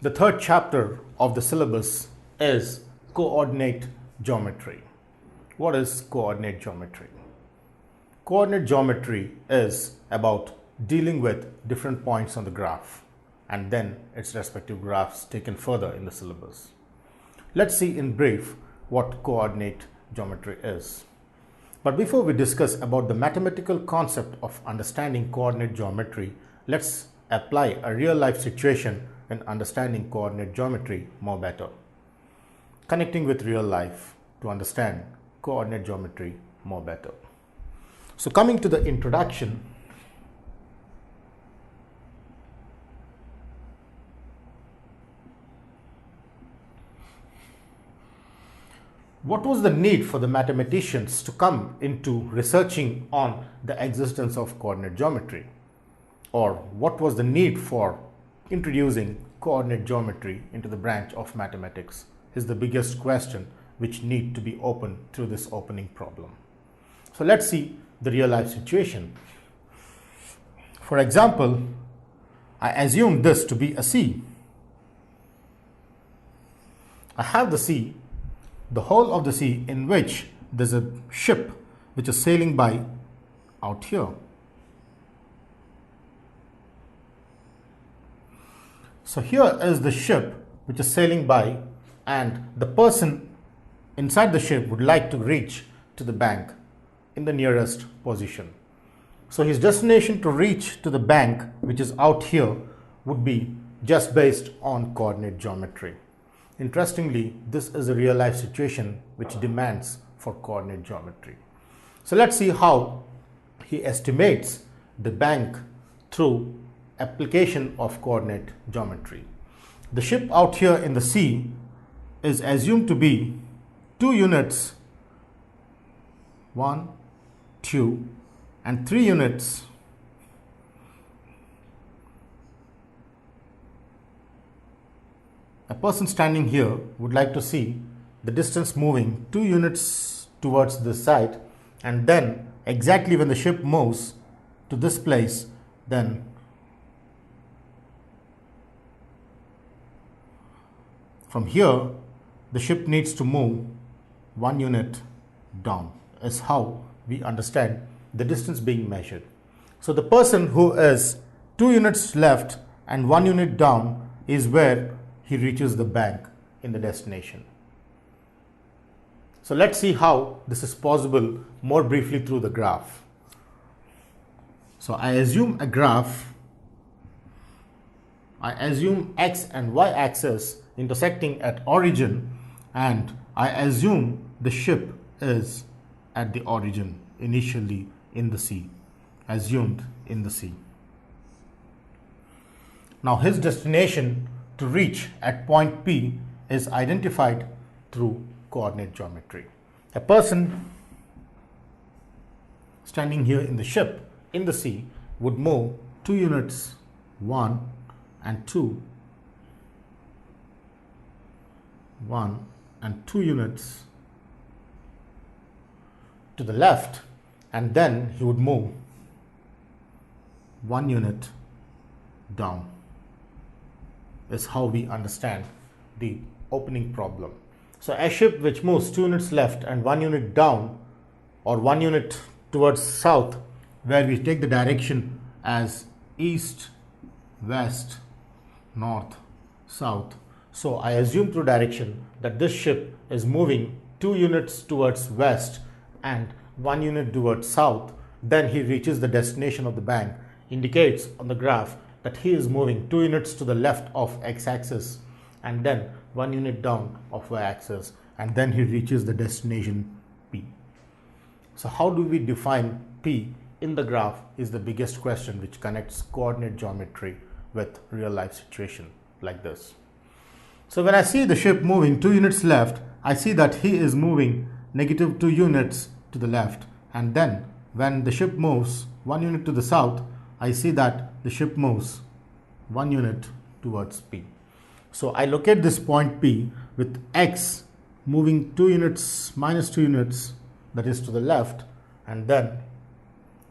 The third chapter of the syllabus is coordinate geometry. What is coordinate geometry? Coordinate geometry is about dealing with different points on the graph and then its respective graphs taken further in the syllabus. Let's see in brief what coordinate geometry is. But before we discuss about the mathematical concept of understanding coordinate geometry, let's apply a real-life situation in understanding coordinate geometry more better. Connecting with real life to understand coordinate geometry more better. So coming to the introduction, what was the need for the mathematicians to come into researching on the existence of coordinate geometry? Or what was the need for introducing coordinate geometry into the branch of mathematics is the biggest question which need to be opened through this opening problem. So let's see the real life situation. For example, I assume this to be a sea. I have the sea, the whole of the sea, in which there's a ship which is sailing by out here. So here is the ship which is sailing by, and the person inside the ship would like to reach to the bank in the nearest position. So his destination to reach to the bank, which is out here, would be just based on coordinate geometry. Interestingly, this is a real life situation which demands for coordinate geometry. So let's see how he estimates the bank through application of coordinate geometry. The ship out here in the sea is assumed to be 2 units, 1, 2, and 3 units. A person standing here would like to see the distance moving 2 units towards this side, and then exactly when the ship moves to this place, then from here the ship needs to move 1 unit down, is how we understand the distance being measured. So the person who is 2 units left and 1 unit down is where he reaches the bank in the destination. So let's see how this is possible more briefly through the graph. So I assume a graph. I assume x and y axis intersecting at origin, and I assume the ship is at the origin initially in the sea, assumed in the sea. Now his destination to reach at point P is identified through coordinate geometry. A person standing here in the ship in the sea would move 2 units, 1 and 2, 1 and 2 units to the left, and then he would move 1 unit down, is how we understand the opening problem. So a ship which moves 2 units left and 1 unit down, or 1 unit towards south, where we take the direction as east, west, north, south. So I assume through direction that this ship is moving 2 units towards west and 1 unit towards south. Then he reaches the destination of the bank, indicates on the graph that he is moving 2 units to the left of x-axis and then 1 unit down of y-axis, and then he reaches the destination P. So how do we define P in the graph is the biggest question which connects coordinate geometry with real life situation like this. So when I see the ship moving 2 units left, I see that he is moving negative 2 units to the left, and then when the ship moves 1 unit to the south, I see that the ship moves 1 unit towards P. So I locate this point P with x moving 2 units minus 2 units, that is to the left, and then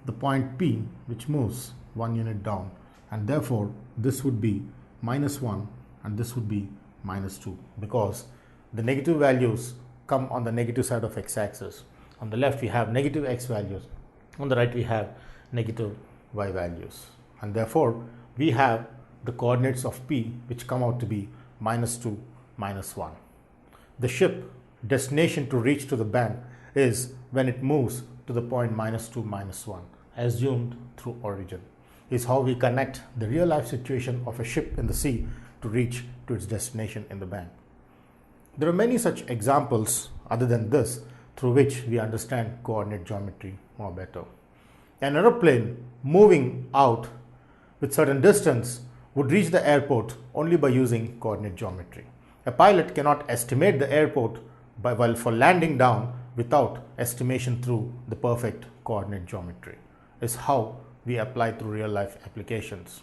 the point P which moves 1 unit down, and therefore this would be -1 and this would be minus 2, because the negative values come on the negative side of x-axis. On the left we have negative x values, on the right we have negative y values, and therefore we have the coordinates of P which come out to be minus 2, minus 1. The ship destination to reach to the bank is when it moves to the point minus 2, minus 1, assumed through origin. Is how we connect the real life situation of a ship in the sea to reach to its destination in the bank. There are many such examples other than this through which we understand coordinate geometry more better. An aeroplane moving out with certain distance would reach the airport only by using coordinate geometry. A pilot cannot estimate the airport for landing down without estimation through the perfect coordinate geometry. Is how we apply through real life applications.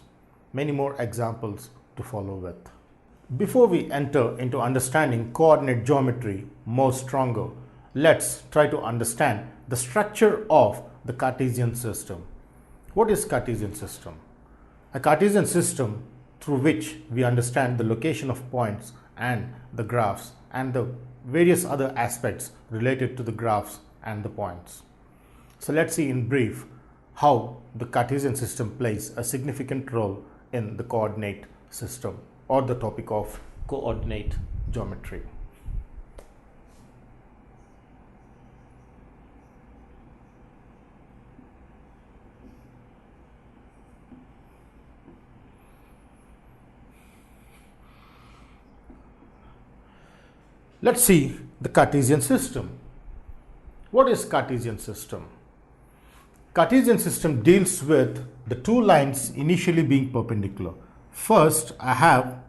Many more examples to follow with. Before we enter into understanding coordinate geometry more stronger, let's try to understand the structure of the Cartesian system. What is Cartesian system? A Cartesian system through which we understand the location of points and the graphs and the various other aspects related to the graphs and the points. So let's see in brief how the Cartesian system plays a significant role in the coordinate system or the topic of coordinate geometry. Let's see the Cartesian system. What is Cartesian system? Cartesian system deals with the two lines initially being perpendicular. First, I have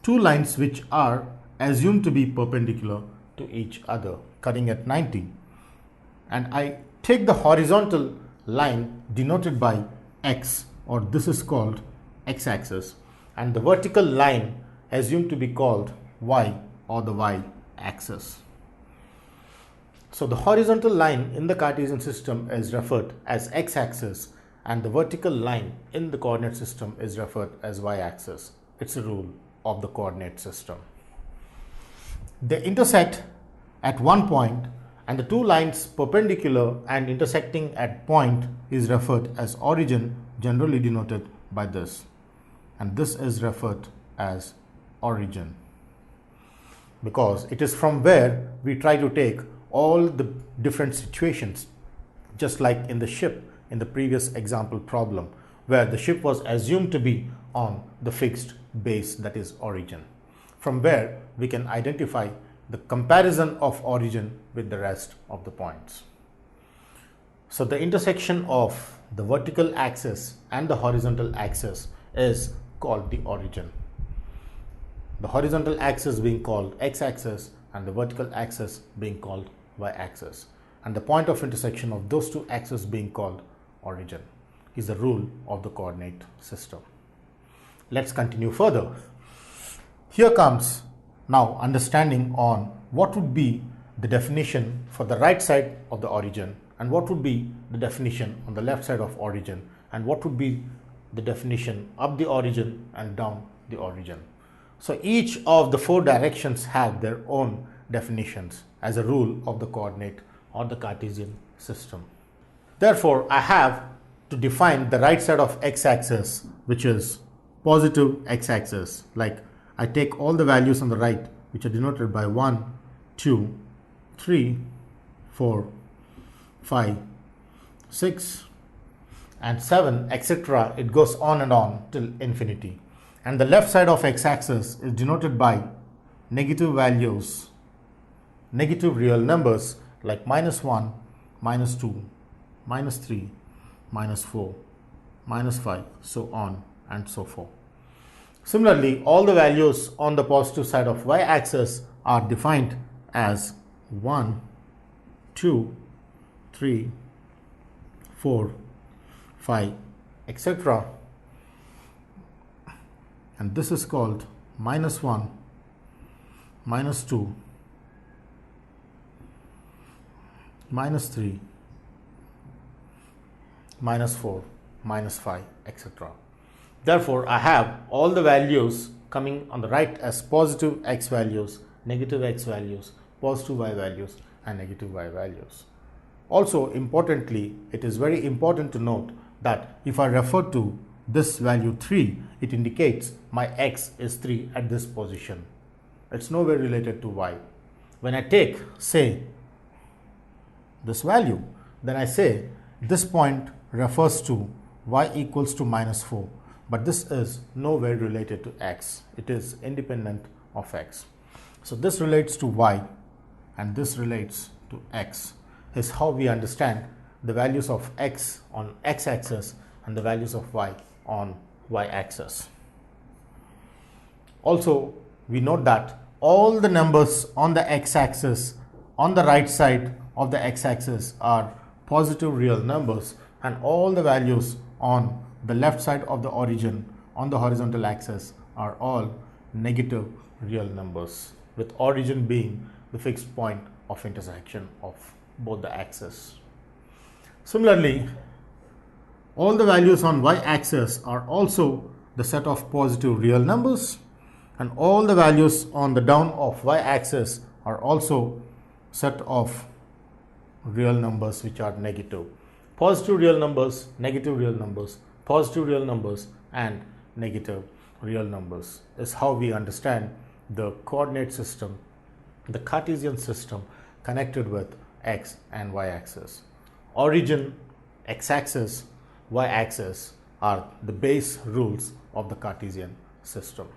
two lines which are assumed to be perpendicular to each other, cutting at 90. And I take the horizontal line denoted by x, or this is called x-axis, and the vertical line assumed to be called y, or the y-axis. So the horizontal line in the Cartesian system is referred as x-axis, and the vertical line in the coordinate system is referred as y-axis. It's a rule of the coordinate system. They intersect at one point, and the two lines perpendicular and intersecting at point is referred as origin, generally denoted by this, and this is referred as origin, because it is from where we try to take all the different situations, just like in the ship in the previous example problem, where the ship was assumed to be on the fixed base, that is origin, from where we can identify the comparison of origin with the rest of the points. So the intersection of the vertical axis and the horizontal axis is called the origin. The horizontal axis being called x-axis and the vertical axis being called y-axis, and the point of intersection of those two axes being called origin is the rule of the coordinate system. Let's continue further. Here comes now understanding on what would be the definition for the right side of the origin, and what would be the definition on the left side of origin, and what would be the definition up the origin and down the origin. So each of the four directions have their own definitions as a rule of the coordinate or the Cartesian system. Therefore, I have to define the right side of x-axis, which is positive x-axis. Like I take all the values on the right, which are denoted by 1, 2, 3, 4, 5, 6, and 7, etc. It goes on and on till infinity. And the left side of x-axis is denoted by negative values, negative real numbers like -1, -2, -3, -4, -5, so on and so forth. Similarly, all the values on the positive side of y-axis are defined as 1, 2, 3, 4, 5, etc. And this is called -1, -2, -3, -4, -5, etc. Therefore, I have all the values coming on the right as positive x values, negative x values, positive y values and negative y values. Also importantly, it is very important to note that if I refer to this value 3, it indicates my x is 3 at this position. It's nowhere related to y. When I take, say, this value, then I say this point refers to y equals to minus 4, but this is nowhere related to x. It is independent of x. So this relates to y and this relates to x, is how we understand the values of x on x-axis and the values of y on y-axis. Also, we note that all the numbers on the x-axis on the right side of the x-axis are positive real numbers, and all the values on the left side of the origin on the horizontal axis are all negative real numbers, with origin being the fixed point of intersection of both the axes. Similarly, all the values on y-axis are also the set of positive real numbers, and all the values on the down of y-axis are also set of real numbers which are negative. Positive real numbers, negative real numbers, positive real numbers and negative real numbers is how we understand the coordinate system, the Cartesian system connected with x and y-axis. Origin, x-axis, y-axis are the base rules of the Cartesian system.